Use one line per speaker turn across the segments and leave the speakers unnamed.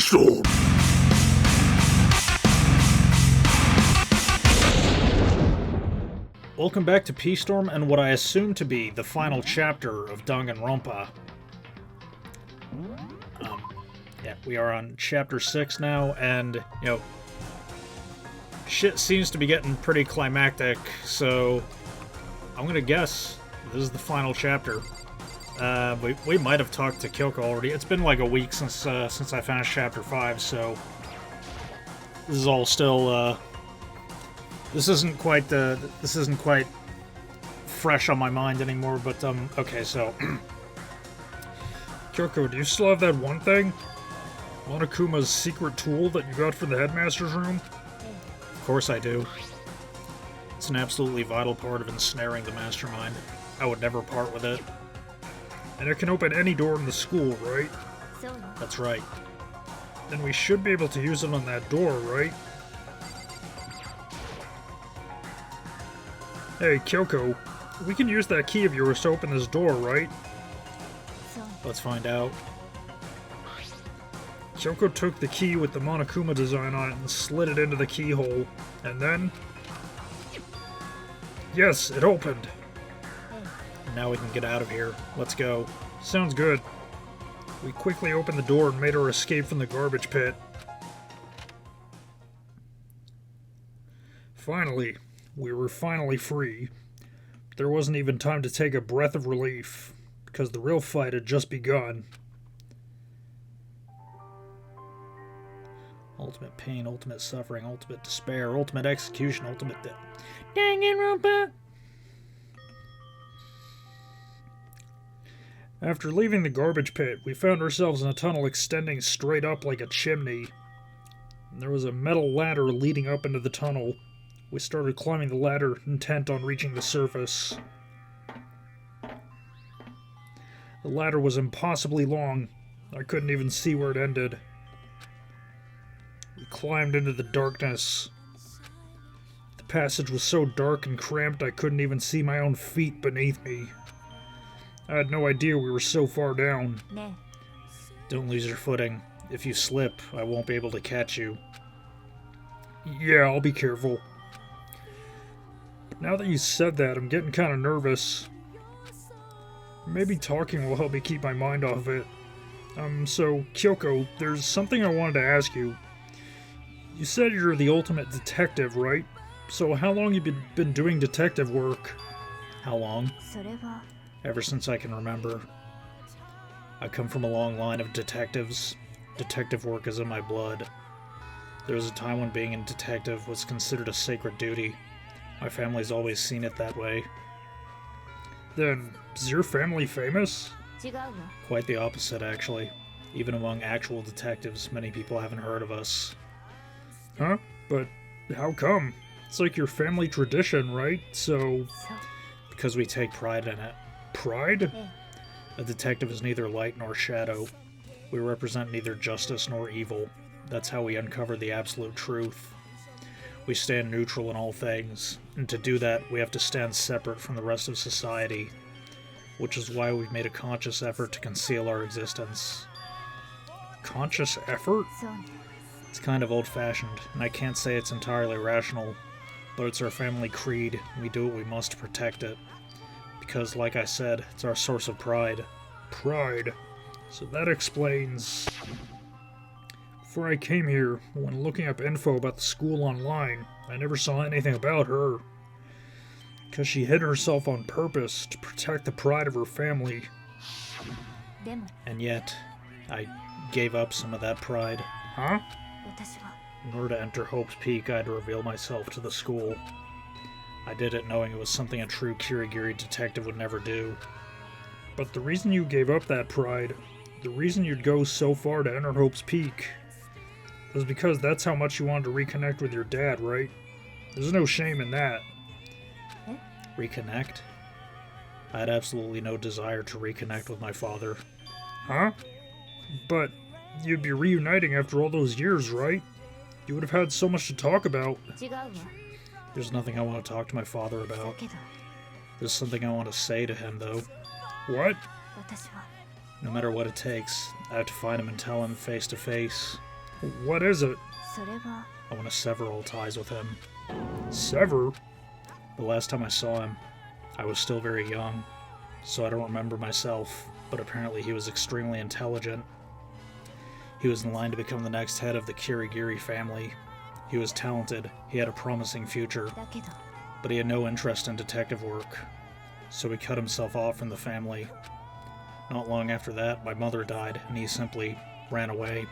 P-Storm!
Welcome back to P-Storm and what I assume to be the final chapter of Danganronpa. Yeah, we are on chapter 6 now, and, shit seems to be getting pretty climactic, so I'm gonna guess this is the final chapter. We might have talked to Kyoko already. It's been like a week since I finished chapter 5, so this is all still, this isn't quite fresh on my mind anymore, but, okay, so Kyoko, do you still have that one thing? Monokuma's secret tool that you got from the headmaster's room? Of course I do. It's an absolutely vital part of ensnaring the mastermind. I would never part with it. And it can open any door in the school, right? That's right. Then we should be able to use it on that door, right? Hey, Kyoko, we can use that key of yours to open this door, right? Let's find out. Kyoko took the key with the Monokuma design on it and slid it into the keyhole. And then... yes, it opened! Now we can get out of here. Let's go. Sounds good. We quickly opened the door and made our escape from the garbage pit. Finally. We were finally free. There wasn't even time to take a breath of relief, because the real fight had just begun. Ultimate pain, ultimate suffering, ultimate despair, ultimate execution, ultimate death. Danganronpa! After leaving the garbage pit, we found ourselves in a tunnel extending straight up like a chimney. There was a metal ladder leading up into the tunnel. We started climbing the ladder, intent on reaching the surface. The ladder was impossibly long. I couldn't even see where it ended. We climbed into the darkness. The passage was so dark and cramped I couldn't even see my own feet beneath me. I had no idea we were so far down. Don't lose your footing. If you slip, I won't be able to catch you. Yeah, I'll be careful. Now that you said that, I'm getting kind of nervous. Maybe talking will help me keep my mind off it. So, Kyoko, there's something I wanted to ask you. You said you're the ultimate detective, right? So how long have you been doing detective work? How long? Ever since I can remember. I come from a long line of detectives. Detective work is in my blood. There was a time when being a detective was considered a sacred duty. My family's always seen it that way. Then, is your family famous? Quite the opposite, actually. Even among actual detectives, many people haven't heard of us. Huh? But how come? It's like your family tradition, right? So... because we take pride in it. Pride? A detective is neither light nor shadow. We represent neither justice nor evil. That's how we uncover the absolute truth. We stand neutral in all things, and to do that, we have to stand separate from the rest of society, which is why we've made a conscious effort to conceal our existence. Conscious effort? It's kind of old-fashioned, and I can't say it's entirely rational, but it's our family creed, and we do what we must to protect it. Because, like I said, it's our source of pride. Pride. So that explains... Before I came here, when looking up info about the school online, I never saw anything about her. Because she hid herself on purpose to protect the pride of her family. And yet, I gave up some of that pride. Huh? In order to enter Hope's Peak, I had to reveal myself to the school. I did it knowing it was something a true Kirigiri detective would never do. But the reason you gave up that pride, the reason you'd go so far to enter Hope's Peak, was because that's how much you wanted to reconnect with your dad, right? There's no shame in that. Reconnect? I had absolutely no desire to reconnect with my father. Huh? But you'd be reuniting after all those years, right? You would have had so much to talk about. There's nothing I want to talk to my father about. There's something I want to say to him, though. What? No matter what it takes, I have to find him and tell him face to face. What is it?
それは
I want to sever all ties with him.
Sever?
The last time I saw him, I was still very young, so I don't remember myself, but apparently he was extremely intelligent. He was in line to become the next head of the Kirigiri family. He was talented, he had a promising future,
だけど
but he had no interest in detective work, so he cut himself off from the family. Not long after that, my mother died, and he simply ran away.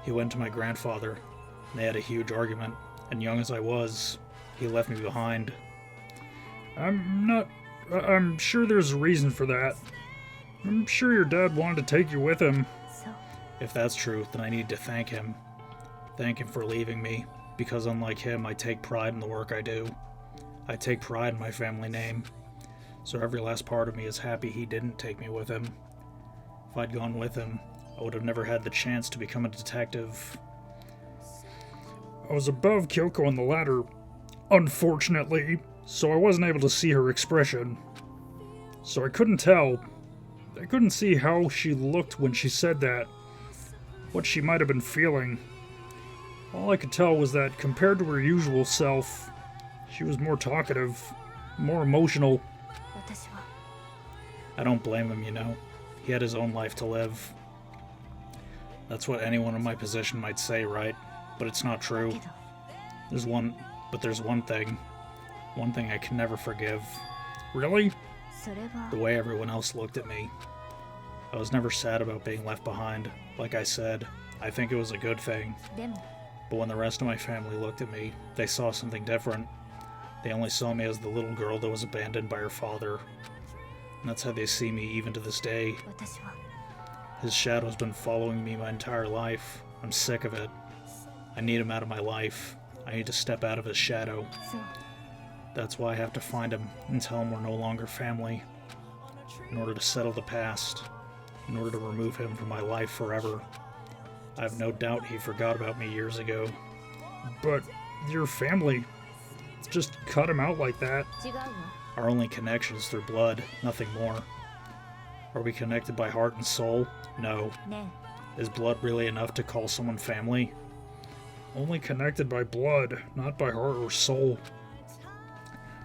He went to my grandfather, and they had a huge argument, and young as I was, he left me behind.
I'm sure there's a reason for that. I'm sure your dad wanted to take you with him.
そう
If that's true, then I need to thank him. Thank him for leaving me, because unlike him, I take pride in the work I do. I take pride in my family name, so every last part of me is happy he didn't take me with him. If I'd gone with him, I would have never had the chance to become a detective.
I was above Kyoko on the ladder, unfortunately, so I wasn't able to see her expression. So I couldn't tell. I couldn't see how she looked when she said that, what she might have been feeling. All I could tell was that compared to her usual self, she was more talkative, more emotional.
私は
I don't blame him, you know. He had his own life to live. That's what anyone in my position might say, right? But it's not
だ
true.
けど
There's one thing. One thing I can never forgive.
Really?
それは
The way everyone else looked at me. I was never sad about being left behind. Like I said, I think it was a good thing.
でも
But when the rest of my family looked at me, they saw something different. They only saw me as the little girl that was abandoned by her father. And that's how they see me even to this day.
私は
His shadow's been following me my entire life. I'm sick of it. I need him out of my life. I need to step out of his shadow.
そう
That's why I have to find him and tell him we're no longer family. In order to settle the past. In order to remove him from my life forever. I have no doubt he forgot about me years ago.
But your family just cut him out like that.
違うわ
Our only connection is through blood, nothing more. Are we connected by heart and soul? No.
ね
Is blood really enough to call someone family?
Only connected by blood, not by heart or soul.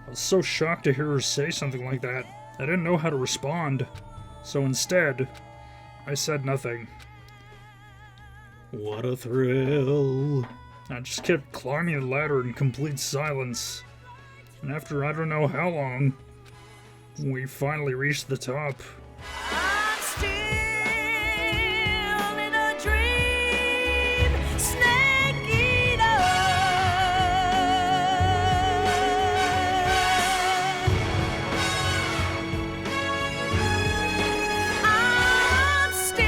I was so shocked to hear her say something like that. I didn't know how to respond. So instead, I said nothing.
What a thrill.
I just kept climbing the ladder in complete silence. And after I don't know how long, we finally reached the top.
I'm still in a dream, snake eater. I'm still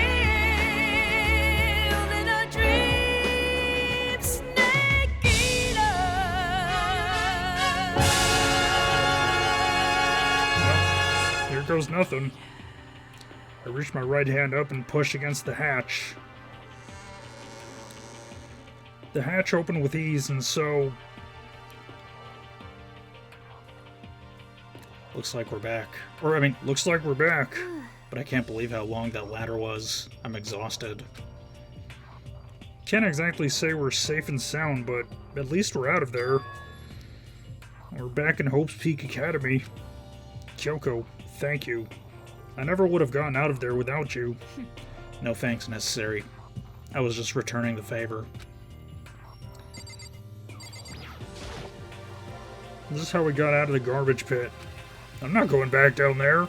in a dream, snake eater.
Here goes nothing. I reached my right hand up and pushed against the hatch. The hatch opened with ease, and so
Looks like we're back.
looks like we're back.
But I can't believe how long that ladder was. I'm exhausted.
Can't exactly say we're safe and sound, but at least we're out of there. We're back in Hope's Peak Academy. Kyoko, thank you. I never would have gotten out of there without you.
No thanks necessary. I was just returning the favor.
This is how we got out of the garbage pit. I'm not going back down there.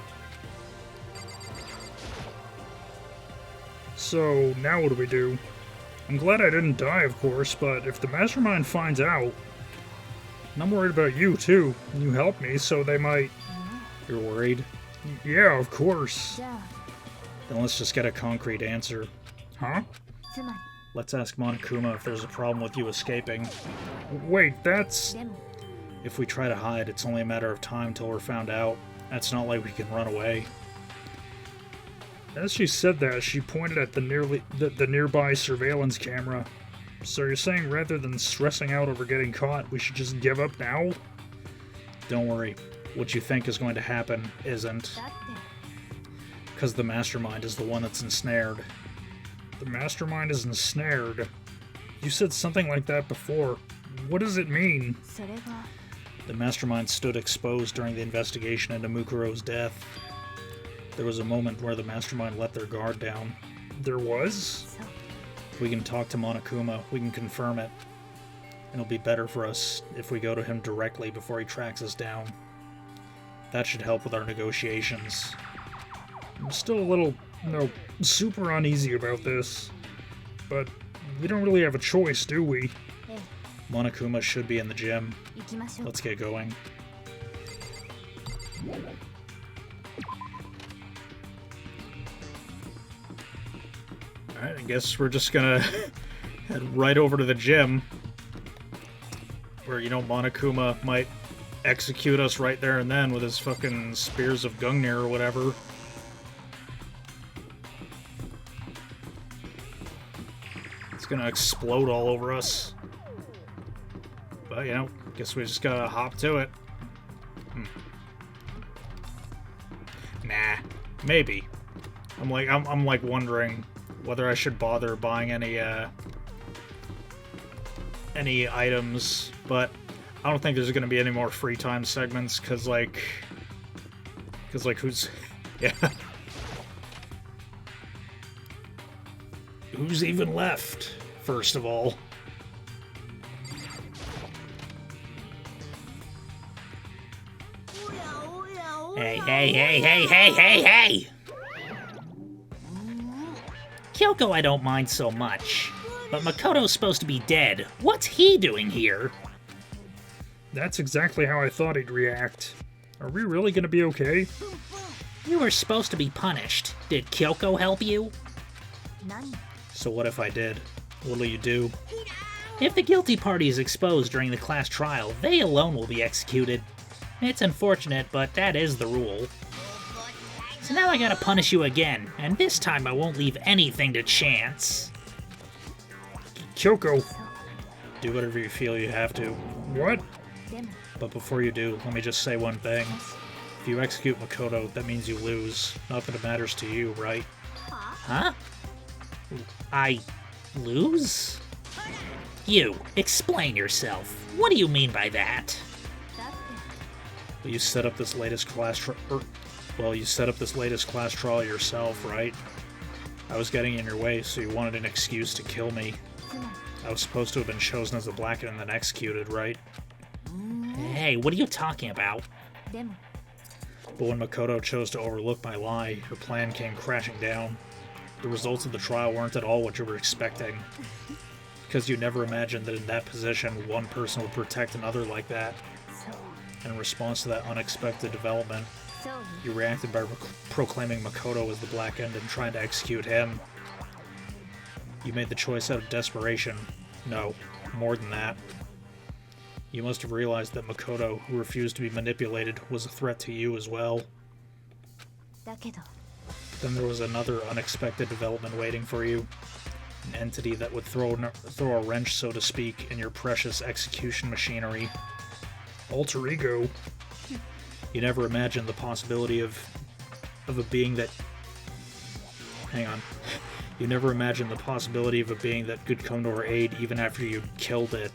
So, now what do we do? I'm glad I didn't die, of course, but if the mastermind finds out, and I'm worried about you, too. You helped me, so they might...
You're worried?
Yeah, of course.
じゃあ
Then let's just get a concrete answer.
Huh?
つま
Let's ask Monokuma if there's a problem with you escaping.
Wait, that's...
りでも
If we try to hide, it's only a matter of time till we're found out. It's not like we can run away.
As she said that, she pointed at the nearby surveillance camera. So you're saying rather than stressing out over getting caught, we should just give up now?
Don't worry. What you think is going to happen isn't.
だって
Because the mastermind is the one that's ensnared.
The mastermind is ensnared. You said something like that before. What does it mean?
それは
The mastermind stood exposed during the investigation into Mukuro's death. There was a moment where the mastermind let their guard down.
There was?
そう
We can talk to Monokuma. We can confirm it. It'll be better for us if we go to him directly before he tracks us down. That should help with our negotiations.
I'm still a little, super uneasy about this. But we don't really have a choice, do we?
ええ
Monokuma should be in the gym.
行きましょう
Let's get going. Alright, I guess we're just gonna head right over to the gym. Where, Monokuma might execute us right there and then with his fucking spears of Gungnir or whatever. It's gonna explode all over us. But, guess we just gotta hop to it. Nah, maybe. I'm like wondering whether I should bother buying any items, but I don't think there's gonna be any more free time segments, cause who's yeah. Who's even left, first of all?
Hey! Kyoko I don't mind so much, but Makoto's supposed to be dead. What's he doing here?
That's exactly how I thought he'd react. Are we really gonna be okay?
You were supposed to be punished. Did Kyoko help you?
何
So what if I did? What'll you do?
If the guilty party is exposed during the class trial, they alone will be executed. It's unfortunate, but that is the rule. So now I gotta punish you again, and this time I won't leave anything to chance.
Kyoko,
Do whatever you feel you have to.
what?
でも
But before you do, let me just say one thing. If you execute Makoto, that means you lose. Not that it matters to you, right?
Huh? I lose? You, explain yourself. What do you mean by that?
だって
You set up this latest class you set up this latest class trial yourself, right? I was getting in your way, so you wanted an excuse to kill me.
つまり
I was supposed to have been chosen as a Blacken and then executed, right?
Hey, what are you talking about?
でも
But when Makoto chose to overlook my lie, her plan came crashing down. The results of the trial weren't at all what you were expecting. Because you never imagined that in that position, one person would protect another like that.
そう
In response to that unexpected development,
そうね
you reacted by proclaiming Makoto as the Black End and trying to execute him. You made the choice out of desperation. No, more than that. You must have realized that Makoto, who refused to be manipulated, was a threat to you as well.
だけど
Then there was another unexpected development waiting for you. An entity that would throw a wrench, so to speak, in your precious execution machinery.
Alter ego?
You never imagined the possibility of a being that... Hang on. You never imagined the possibility of a being that could come to our aid even after you killed it.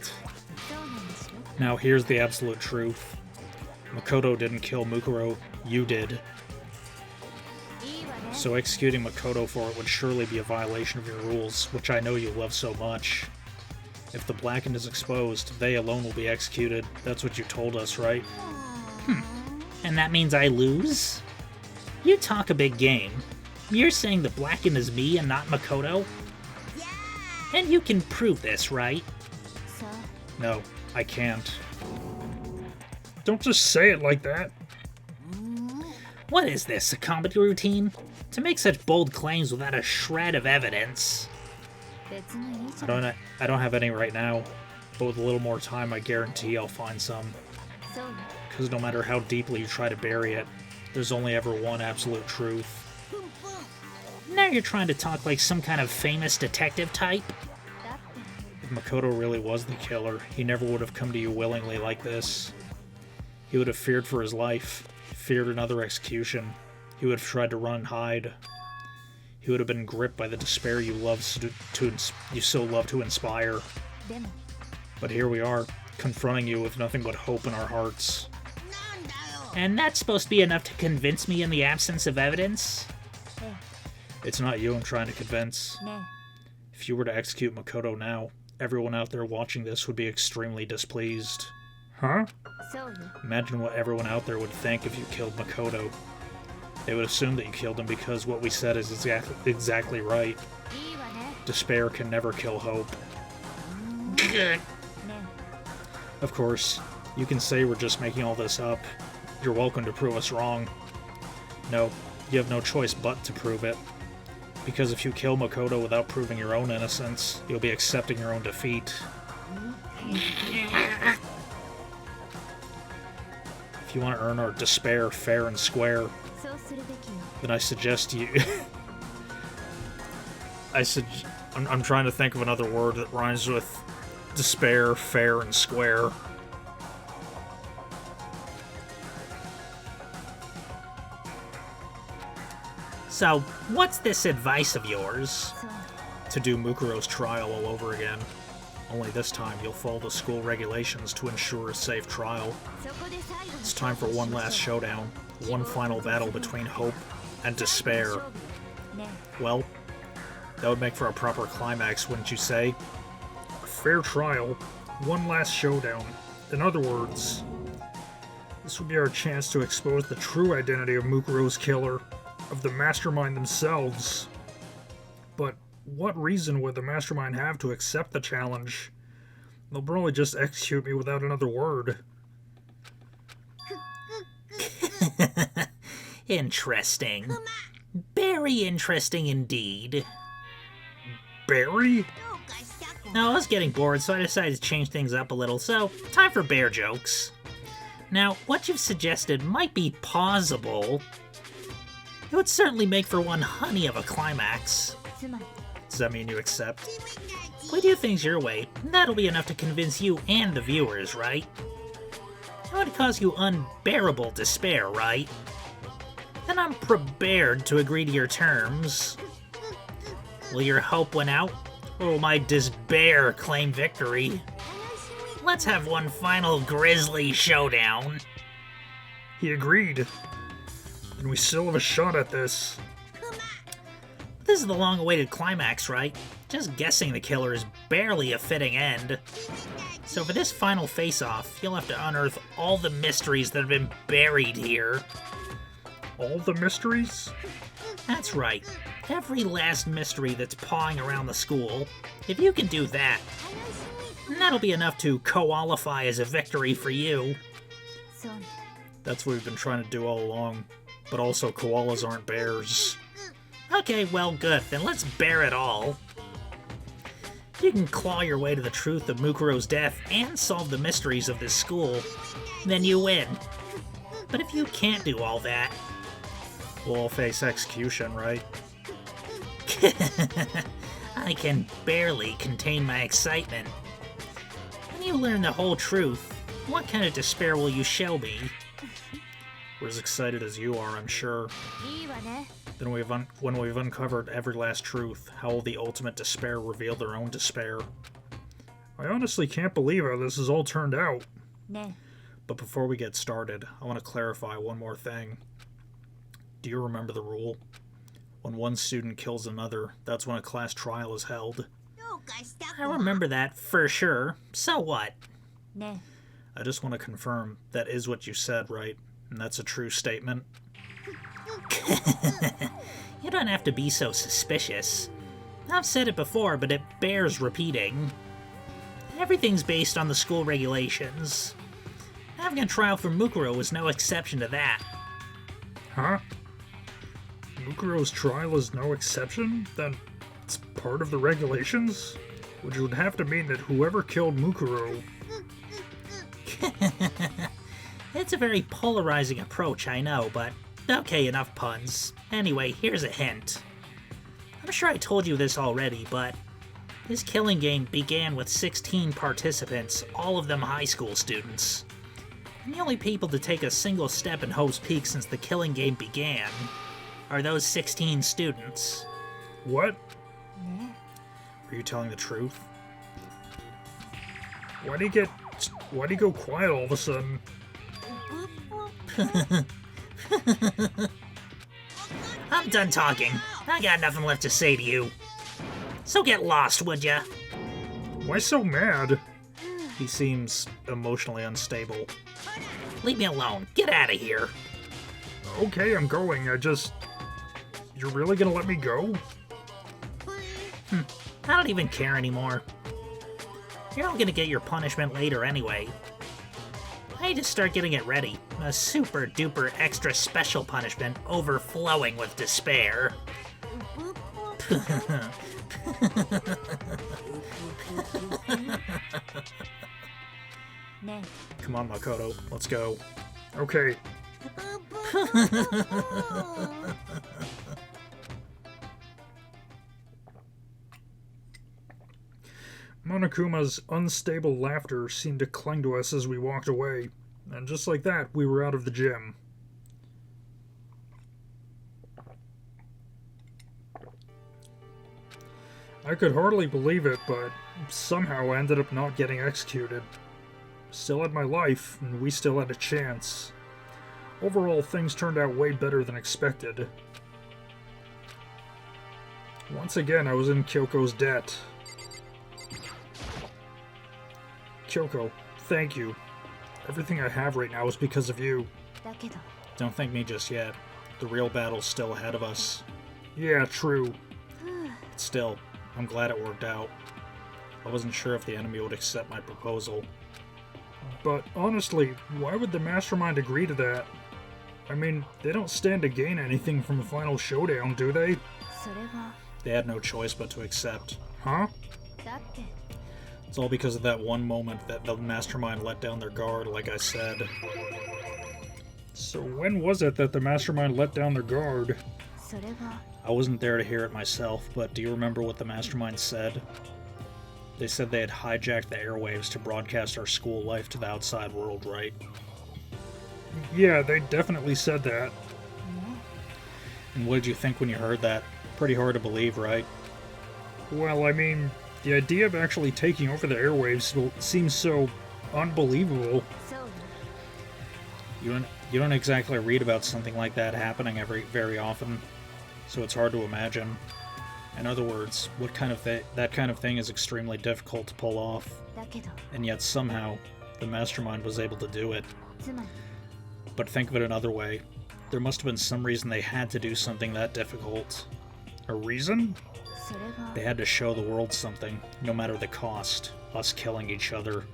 そうなんでしょ
Now here's the absolute truth. Makoto didn't kill Mukuro, you did.
いいわね
So executing Makoto for it would surely be a violation of your rules, which I know you love so much. If the Blackened is exposed, they alone will be executed. That's what you told us, right?
And that means I lose? You talk a big game. You're saying the Blacken is me and not Makoto? And you can prove this, right?
さあ
No, I can't.
Don't just say it like that.
What is this, a comedy routine? To make such bold claims without a shred of evidence.
別にいいじゃん
I don't have any right now, but with a little more time, I guarantee I'll find some.
そうね
Because no matter how deeply you try to bury it, there's only ever one absolute truth.
Now you're trying to talk like some kind of famous detective type?
だって
If Makoto really was the killer, he never would have come to you willingly like this. He would have feared for his life, feared another execution. He would have tried to run and hide. he would have been gripped by the despair you so love to inspire.
でも
But here we are, confronting you with nothing but hope in our hearts.
And that's supposed to be enough to convince me in the absence of evidence?
It's not you I'm trying to convince.
ね
If you were to execute Makoto now, everyone out there watching this would be extremely displeased.
Huh?
そうよ
Imagine what everyone out there would think if you killed Makoto. They would assume that you killed him because what we said is exactly right.
いいわね
Despair can never kill hope.
ね
Of course, you can say we're just making all this up. You're welcome to prove us wrong. No, you have no choice but to prove it. Because if you kill Makoto without proving your own innocence, you'll be accepting your own defeat. If you want to earn our despair fair and square,
そうするべきよ
then I suggest you... I'm trying to think of another word that rhymes with despair, fair, and square.
So, what's this advice of yours?
そう
To do Mukuro's trial all over again. Only this time you'll follow the school regulations to ensure a safe trial.
そこで最後に
It's time for one last showdown. One final battle between hope and despair.
ね
Well, that would make for a proper climax, wouldn't you say?
A fair trial. One last showdown. In other words, this would be our chance to expose the true identity of Mukuro's killer, of the mastermind themselves. But what reason would the mastermind have to accept the challenge? They'll probably just execute me without another word.
Interesting. Very interesting indeed.
Barry?
No, I was getting bored, so I decided to change things up a little, so time for bear jokes. Now, what you've suggested might be plausible. It would certainly make for one honey of a climax.
つまり
Does that mean you accept?
We do things your way. That'll be enough to convince you and the viewers, right? It would cause you unbearable despair, right? Then I'm prepared to agree to your terms. Will your hope win out? Or will my despair claim victory? Let's have one final grisly showdown.
He agreed. And we still have a shot at this.
This is the long-awaited climax, right? Just guessing the killer is barely a fitting end. So for this final face-off, you'll have to unearth all the mysteries that have been buried here.
All the mysteries?
That's right. Every last mystery that's pawing around the school. If you can do that, that'll be enough to qualify as a victory for you.
そうね
That's what we've been trying to do all along. But also, koalas aren't bears.
Okay, well, good. Then let's bear it all. If you can claw your way to the truth of Mukuro's death and solve the mysteries of this school, then you win. But if you can't do all that,
We'll all face execution, right?
I can barely contain my excitement. When you learn the whole truth, what kind of despair will you show me?
We're as excited as you are, I'm sure.
いいわね
Then when we've uncovered every last truth, how will the ultimate despair reveal their own despair?
I honestly can't believe how this has all turned out.
ね
But before we get started, I want to clarify one more thing. Do you remember the rule? When one student kills another, that's when a class trial is held.
I remember that for sure. So what?
ね
I just want to confirm that is what you said, right? And that's a true statement?
You don't have to be so suspicious. I've said it before, but it bears repeating. Everything's based on the school regulations. Having a trial for Mukuro was no exception to that.
Huh? Mukuro's trial is no exception? Then it's part of the regulations? Which would have to mean that whoever killed Mukuro...
It's a very polarizing approach, I know, but okay, enough puns. Anyway, here's a hint. I'm sure I told you this already, but this killing game began with 16 participants, all of them high school students. And the only people to take a single step in Hope's Peak since the killing game began are those 16 students.
What?
ね
Are you telling the truth?
Why'd he go quiet all of a sudden?
I'm done talking. I got nothing left to say to you. So get lost, would ya?
Why so mad?
He seems emotionally unstable.
Leave me alone. Get out of here.
Okay, I'm going. You're really gonna let me go?
I don't even care anymore. You're all gonna get your punishment later anyway. I need to start getting it ready. A super duper extra special punishment overflowing with despair.
ね
Come on, Makoto, let's go.
Okay. Monokuma's unstable laughter seemed to cling to us as we walked away, and just like that, we were out of the gym. I could hardly believe it, but somehow I ended up not getting executed. Still had my life, and we still had a chance. Overall, things turned out way better than expected. Once again, I was in Kyoko's debt. Kyoko, thank you. Everything I have right now is because of you.
だけど
Don't thank me just yet. The real battle's still ahead of us.
Yeah, true.
But still, I'm glad it worked out. I wasn't sure if the enemy would accept my proposal.
But honestly, why would the Mastermind agree to that? I mean, they don't stand to gain anything from the final showdown, do they?
それは
They had no choice but to accept.
Huh?
だって
It's all because of that one moment that the Mastermind let down their guard, like I said.
So when was it that the Mastermind let down their guard?
それは
I wasn't there to hear it myself, but do you remember what the Mastermind said? They said they had hijacked the airwaves to broadcast our school life to the outside world, right?
Yeah, they definitely said that.
ね
And what did you think when you heard that? Pretty hard to believe, right?
Well, I mean, the idea of actually taking over the airwaves seems so unbelievable.
そうよ
You don't exactly read about something like that happening very often, so it's hard to imagine. In other words, that kind of thing is extremely difficult to pull off,
だけど
and yet somehow the Mastermind was able to do it.
つまり
But think of it another way. There must have been some reason they had to do something that difficult.
A reason?
それは
They had to show the world something, no matter the cost. Us killing each other.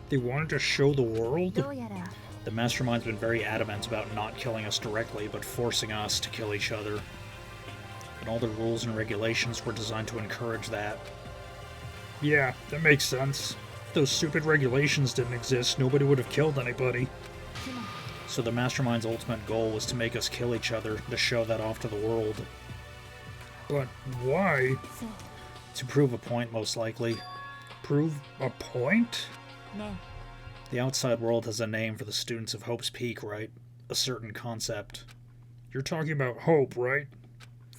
They wanted to show the world?
どうやら
The Mastermind's been very adamant about not killing us directly, but forcing us to kill each other. And all the rules and regulations were designed to encourage that.
Yeah, that makes sense. If those stupid regulations didn't exist, nobody would have killed anybody.
つまり
So the Mastermind's ultimate goal was to make us kill each other, to show that off to the world.
But why?
そう
To prove a point, most likely.
Prove a point?
ね
The outside world has a name for the students of Hope's Peak, right? A certain concept.
You're talking about hope, right?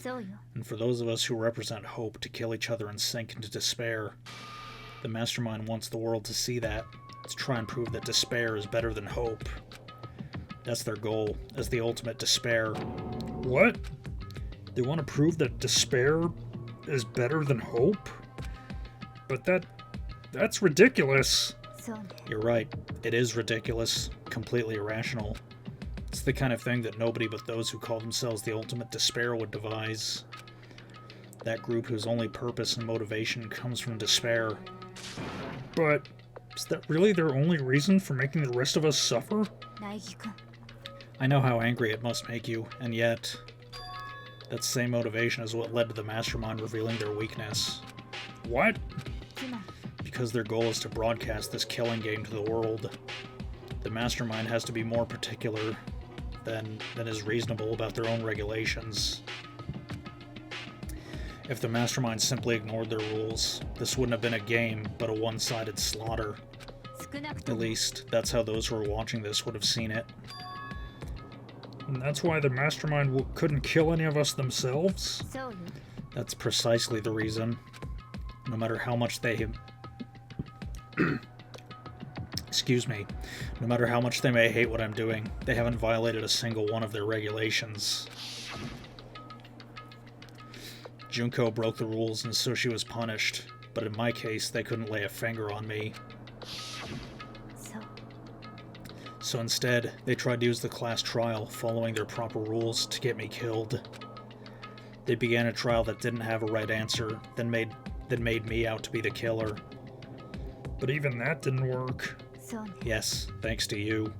そうよ
And for those of us who represent hope to kill each other and sink into despair, the Mastermind wants the world to see that, to try and prove that despair is better than hope. That's their goal, as the ultimate despair.
What? They want to prove that despair is better than hope? But that's ridiculous.
そうね
You're right, it is ridiculous, completely irrational. It's the kind of thing that nobody but those who call themselves the ultimate despair would devise. That group whose only purpose and motivation comes from despair.
But is that really their only reason for making the rest of us suffer?
苗木くん
I know how angry it must make you, and yet, that same motivation is what led to the Mastermind revealing their weakness.
What?
つまり
Because their goal is to broadcast this killing game to the world. The Mastermind has to be more particular than is reasonable about their own regulations. If the Mastermind simply ignored their rules, this wouldn't have been a game, but a one-sided slaughter.
少なくと
At
も
least, that's how those who are watching this would have seen it.
And that's why the mastermind couldn't kill any of us themselves?
そうよ。
That's precisely the reason. No matter how much they... Excuse me. No matter how much they may hate what I'm doing, they haven't violated a single one of their regulations. Junko broke the rules and so she was punished, but in my case, they couldn't lay a finger on me.
そう。
So instead, they tried to use the class trial, following their proper rules, to get me killed. They began a trial that didn't have a right answer, then made me out to be the killer.
But even that didn't work.
そうね。
Yes, thanks to you.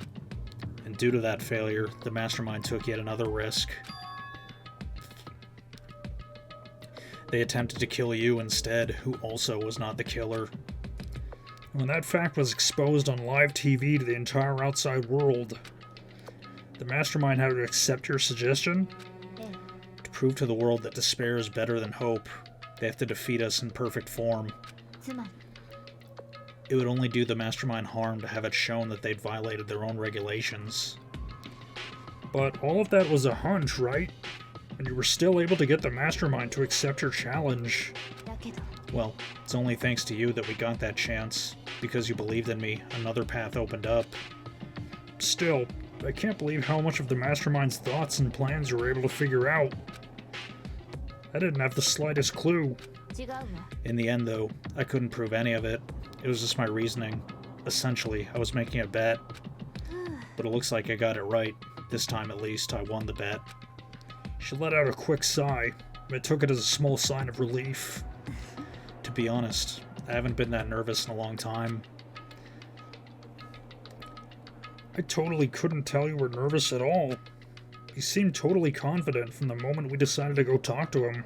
And due to that failure, the mastermind took yet another risk. They attempted to kill you instead, who also was not the killer.
When that fact was exposed on live TV to the entire outside world, the mastermind had to accept your suggestion?
ええ。
To prove to the world that despair is better than hope, they have to defeat us in perfect form.
つまり、
It would only do the mastermind harm to have it shown that they'd violated their own regulations.
But all of that was a hunch, right? And you were still able to get the mastermind to accept your challenge.
だけど、
Well, it's only thanks to you that we got that chance. Because you believed in me, another path opened up.
Still, I can't believe how much of the mastermind's thoughts and plans you were able to figure out. I didn't have the slightest clue.
違うわ。
In the end, though, I couldn't prove any of it. It was just my reasoning. Essentially, I was making a bet. But it looks like I got it right. This time, at least, I won the bet.
She let out a quick sigh. I took it as a small sign of relief.
To be honest, I haven't been that nervous in a long time.
I totally couldn't tell you were nervous at all. You seemed totally confident from the moment we decided to go talk to him.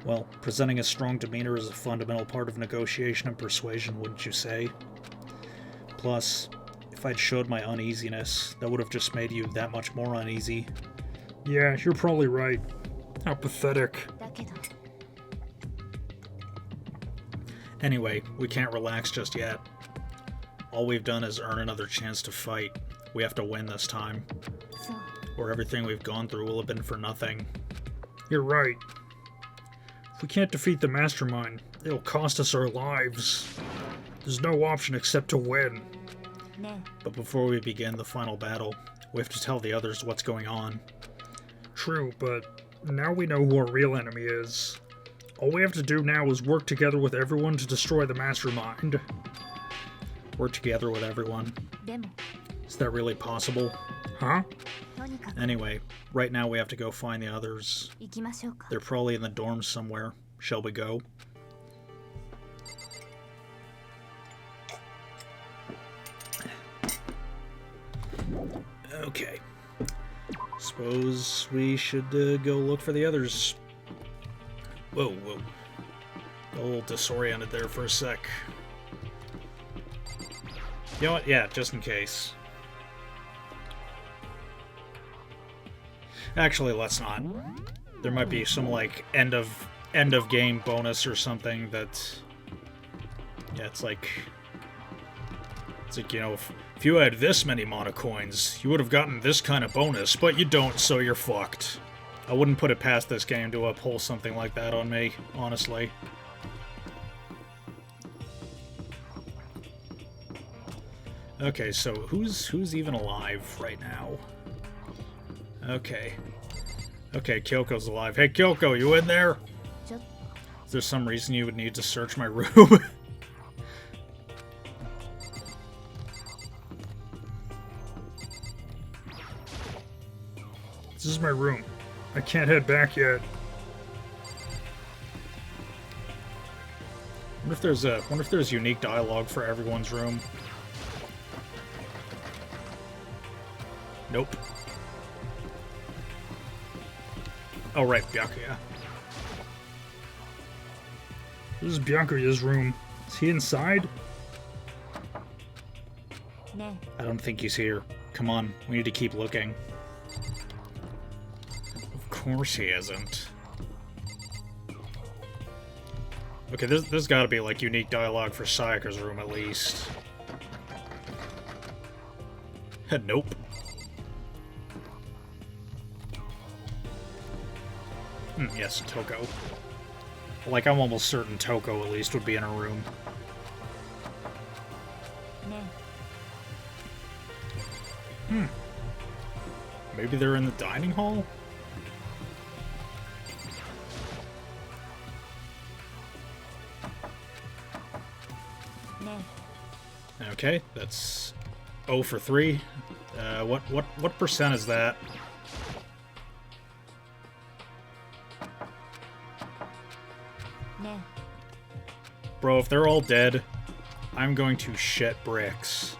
Well, presenting a strong demeanor is a fundamental part of negotiation and persuasion, wouldn't you say? Plus, if I'd showed my uneasiness, that would have just made you that much more uneasy.
Yeah, you're probably right. How pathetic.
だけど、
Anyway, we can't relax just yet. All we've done is earn another chance to fight. We have to win this time,
そう。
or everything we've gone through will have been for nothing.
You're right. If we can't defeat the mastermind, it'll cost us our lives. There's no option except to win.
ね
But before we begin the final battle, we have to tell the others what's going on.
True, but now we know who our real enemy is. All we have to do now is work together with everyone to destroy the mastermind.
Work together with everyone.
え。でも、
Is that really possible?
Huh?
とにかく
Anyway, right now we have to go find the others.
行きましょうか。
They're probably in the dorms somewhere. Shall we go? Okay. Suppose we should go look for the others. Whoa, whoa. Got a little disoriented there for a sec. You know what? Yeah, just in case. Actually, let's not. There might be some like end of game bonus or something that. Yeah, it's like, you know, if you had this many mana coins, you would have gotten this kind of bonus, but you don't, so you're fucked. I wouldn't put it past this game to pull something like that on me, honestly. Okay, so who's even alive right now? Okay. Okay, Kyoko's alive. Hey, Kyoko, you in there?
ちょっ
Is there some reason you would need to search my room?
This is my room. I can't head back yet.
Wonder if there's unique dialogue for everyone's room. Nope. Oh right, Byakuya.
This is Byakuya's room. Is he inside?
ね
I don't think he's here. Come on, we need to keep looking. Of course he isn't. Okay, there's gotta be, like, unique dialogue for Sayaka's room, at least. Nope. Yes, Toko. Like, I'm almost certain Toko at least would be in a room.
ね
Maybe they're in the dining hall?
えね
Okay, that's 0 for 3. What percent is that?
えね
Bro, if they're all dead, I'm going to shit bricks.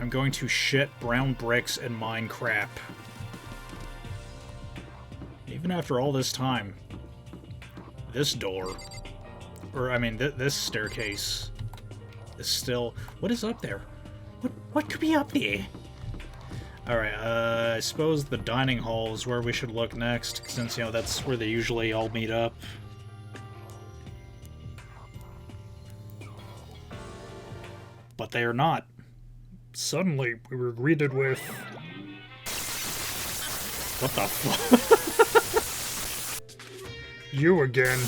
I'm going to shit brown bricks and mine crap. Even after all this time, this door, or I mean, this staircase is still... What is up there? What could be up there? Alright, I suppose the dining hall is where we should look next, since, you know, that's where they usually all meet up. But they are not.
Suddenly, we were greeted with...
What the fuck?
You again.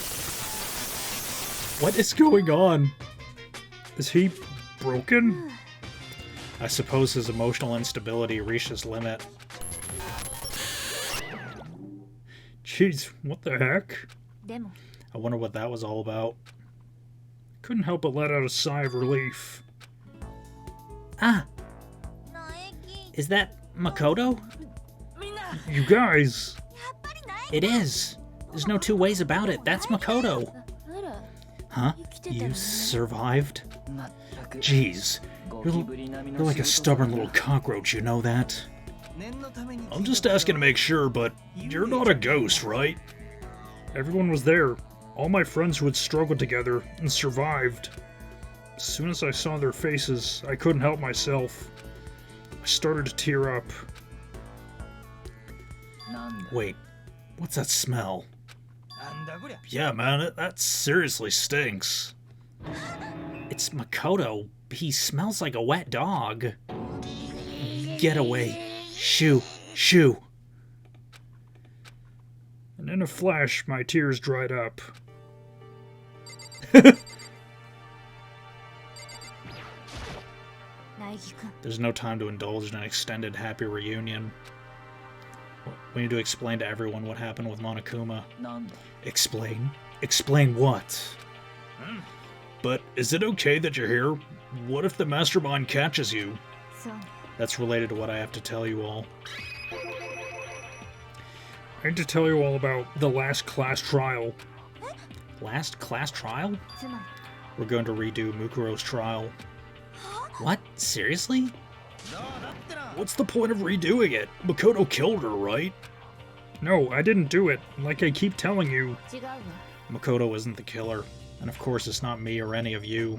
What is going on?
Is he broken?
I suppose his emotional instability reached its limit.
Jeez, what the heck?
でも
I wonder what that was all about.
Couldn't help but let out a sigh of relief.
Ah,
苗木
is that Makoto?
みんな
You guys!
やっぱり苗
It is. There's no two ways about it. That's Makoto.
あら
Huh?
生きてたの
You
ね
survived?
まったく
Jeez,
ゴ
you're,
キブリ並み
you're
の
like a
仕事
stubborn
だ
little cockroach, you know that?
念のために
I'm just asking to make sure, but you're not a ghost, right?
Everyone was there. All my friends who had struggled together and survived. As soon as I saw their faces, I couldn't help myself. I started to tear up.
なんだ
Wait, what's that smell?
なんだこりゃ
Yeah, man, that seriously stinks.
It's Makoto. He smells like a wet dog. Get away. Shoo. Shoo.
And in a flash, my tears dried up.
苗木くん
There's no time to indulge in an extended happy reunion. We need to explain to everyone what happened with Monokuma.
なんだ
Explain? Explain what? But is it okay that you're here? What if the mastermind catches you?
そうね
That's related to what I have to tell you all.
I need to tell you all about the last class trial.
Last class trial?
つま
We're going to redo Mukuro's trial.
What? Seriously?
What's the point of redoing it? Makoto killed her, right?
No, I didn't do it. Like I keep telling you.
り違うわ
Makoto isn't the killer. And of course it's not me or any of you.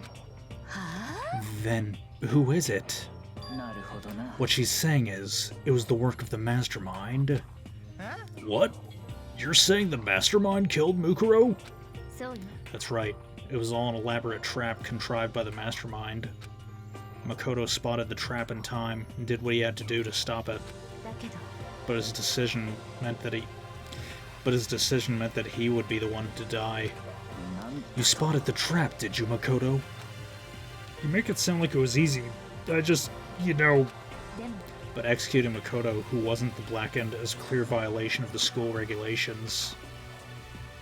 は
Then who is it?
なるほどな
What she's saying is, it was the work of the mastermind.
What? You're saying the mastermind killed Mukuro?
あそうよ
That's right. It was all an elaborate trap contrived by the mastermind. Makoto spotted the trap in time and did what he had to do to stop it.
だけど
But his decision meant that he would be the one to die.
なん
You spotted the trap, did you, Makoto?
You make it sound like it was easy. I just, you know,
でも
But executing Makoto, who wasn't the Blackened, is a clear violation of the school regulations.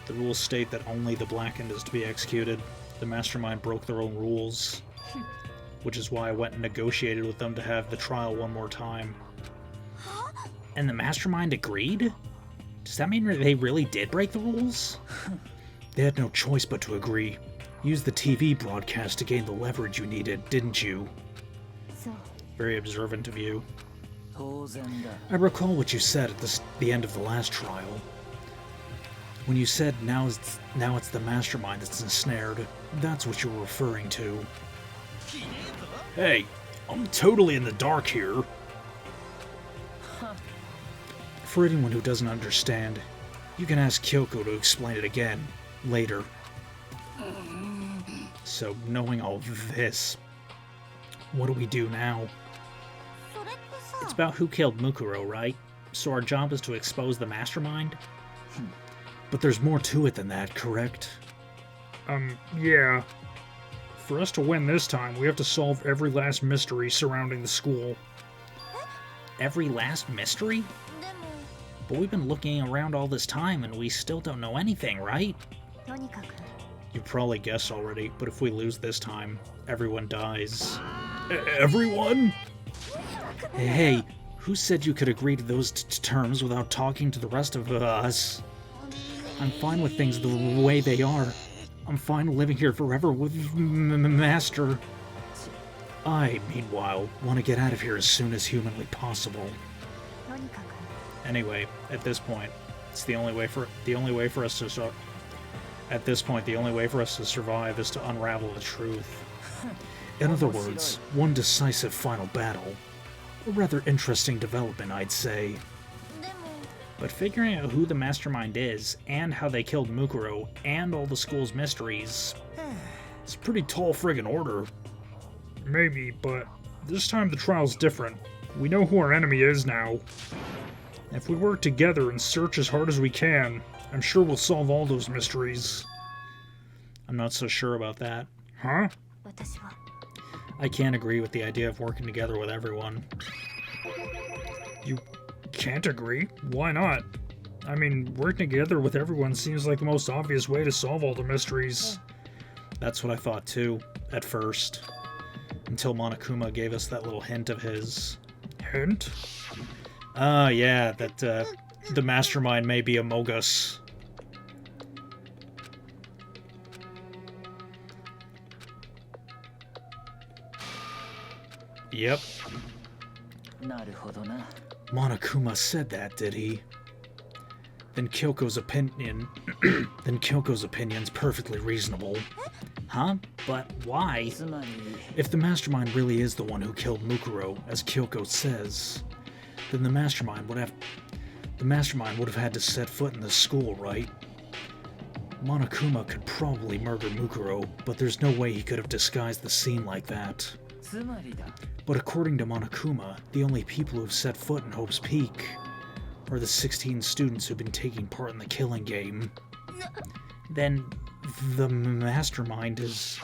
The rules state that only the Blackened is to be executed. The mastermind broke their own rules. Which is why I went and negotiated with them to have the trial one more time.
And the mastermind agreed? Does that mean they really did break the rules?
They had no choice but to agree. Use the TV broadcast to gain the leverage you needed, didn't you?
そう
Very observant of you.
当然だ
I recall what you said at the end of the last trial. When you said now it's the mastermind that's ensnared, that's what you were referring to. Hey, I'm totally in the dark here. For anyone who doesn't understand, you can ask Kyoko to explain it again, later. So, knowing all this, what do we do now?
それってさ
It's about who killed Mukuro, right? So our job is to expose the mastermind?
But there's more to it than that, correct?
Yeah. For us to win this time, we have to solve every last mystery surrounding the school.
Every last mystery?
でも
But we've been looking around all this time and we still don't know anything, right?
とにかく
You probably guessed already, but if we lose this time, everyone dies.
Everyone?
Hey, who said you could agree to those terms without talking to the rest of us? I'm fine with things the way they are. I'm fine living here forever with Master. I, meanwhile, want to get out of here as soon as humanly possible.
とにかく
Anyway, at this point, it's the only way for us to At this point, the only way for us to survive is to unravel the truth. In other words, one decisive final battle. A rather interesting development, I'd say.
でも
But figuring out who the mastermind is, and how they killed Mukuro, and all the school's mysteries...
It's a pretty tall friggin' order.
Maybe, but this time the trial's different. We know who our enemy is now. If we work together and search as hard as we can, I'm sure we'll solve all those mysteries.
I'm not so sure about that.
Huh?
私は
I can't agree with the idea of working together with everyone.
You can't agree? Why not? I mean, working together with everyone seems like the most obvious way to solve all the mysteries.
That's what I thought too, at first. Until Monokuma gave us that little hint of his.
Hint?
Yeah, that the mastermind may be a Mogus. Yep.
なるほどな。
Monokuma said that, did he? Then Kyoko's opinion... then Kyoko's opinion's perfectly reasonable.
Huh? But why?
つまり
If the mastermind really is the one who killed Mukuro, as Kyoko says, then the mastermind would have had to set foot in the school, right? Monokuma could probably murder Mukuro, but there's no way he could have disguised the scene like that.
つまりだ。
But according to Monokuma, the only people who've set foot in Hope's Peak are the 16 students who've been taking part in the killing game.
Then
The mastermind is...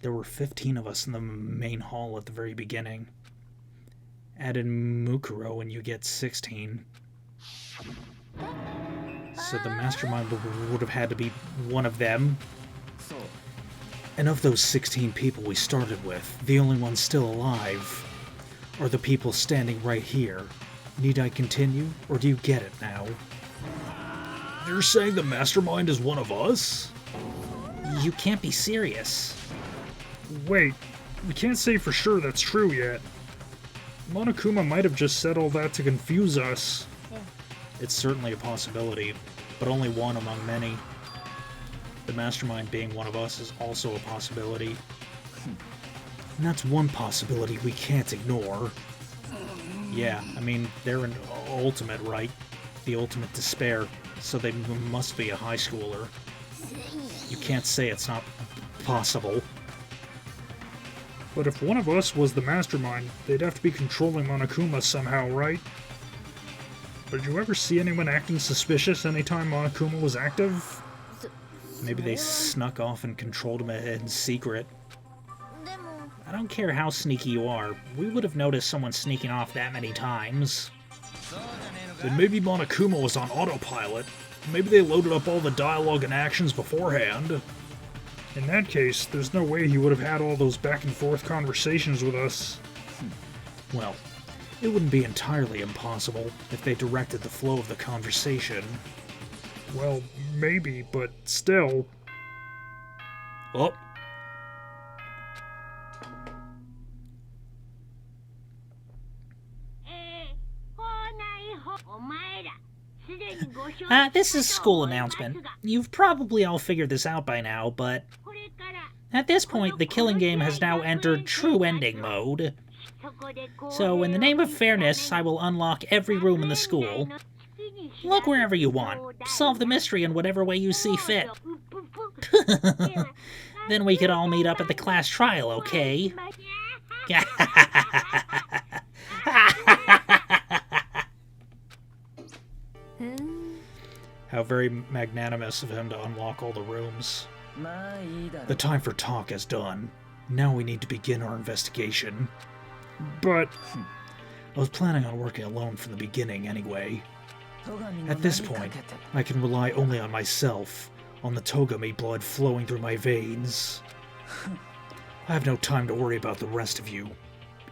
There were 15 of us in the main hall at the very beginning. Add in Mukuro and you get 16. So the mastermind would have had to be one of them.
そう。
And of those 16 people we started with, the only ones still alive are the people standing right here. Need I continue, or do you get it now? You're saying the mastermind is one of us?
you can't be serious.
Wait, we can't say for sure that's true yet. Monokuma might have just said all that to confuse us.
It's certainly a possibility, but only one among many. The mastermind being one of us is also a possibility. And that's one possibility we can't ignore. Yeah, I mean, they're an ultimate, right? The ultimate despair, so they must be a high schooler. You can't say it's not possible.
But if one of us was the mastermind, they'd have to be controlling Monokuma somehow, right? But did you ever see anyone acting suspicious anytime Monokuma was active?
Maybe they snuck off and controlled him in secret.
でも
I don't care how sneaky you are. We would have noticed someone sneaking off that many times.
Then maybe Monokuma was on autopilot. Maybe they loaded up all the dialogue and actions beforehand.
In that case, there's no way he would have had all those back and forth conversations with us.
Well, it wouldn't be entirely impossible if they directed the flow of the conversation.
Well, maybe, but still.
Oh,
ほないほお前らすでにご承
This is school announcement. You've probably all figured this out by now, but
これから
at this point, the killing game has now entered true ending mode.
そこでこう
So, in the name of fairness, I will unlock every room in the school. Look wherever you want. Solve the mystery in whatever way you see fit. Then we could all meet up at the class trial, okay?
How very magnanimous of him to unlock all the rooms.
まあいいだろ
The time for talk is done. Now we need to begin our investigation.
But
I was planning on working alone from the beginning anyway.
戸上の
At this
名にか
point,
けて
I can rely only on myself, on the Togami blood flowing through my veins. I have no time to worry about the rest of you.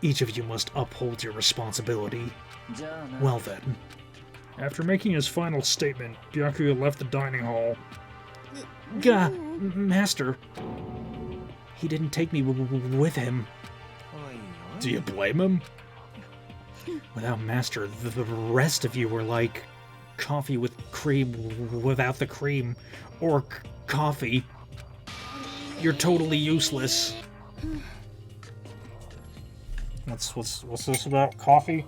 Each of you must uphold your responsibility.
じゃあな
Well then,
after making his final statement, Byakuya left the dining hall.
Master. He didn't take me with him.
おいおい
Do you blame him? Without Master, the rest of you were like coffee with cream without the cream, or coffee. You're totally useless.
What's this about? Coffee?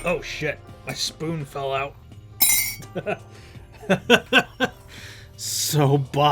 Oh shit, my spoon fell out. So bye.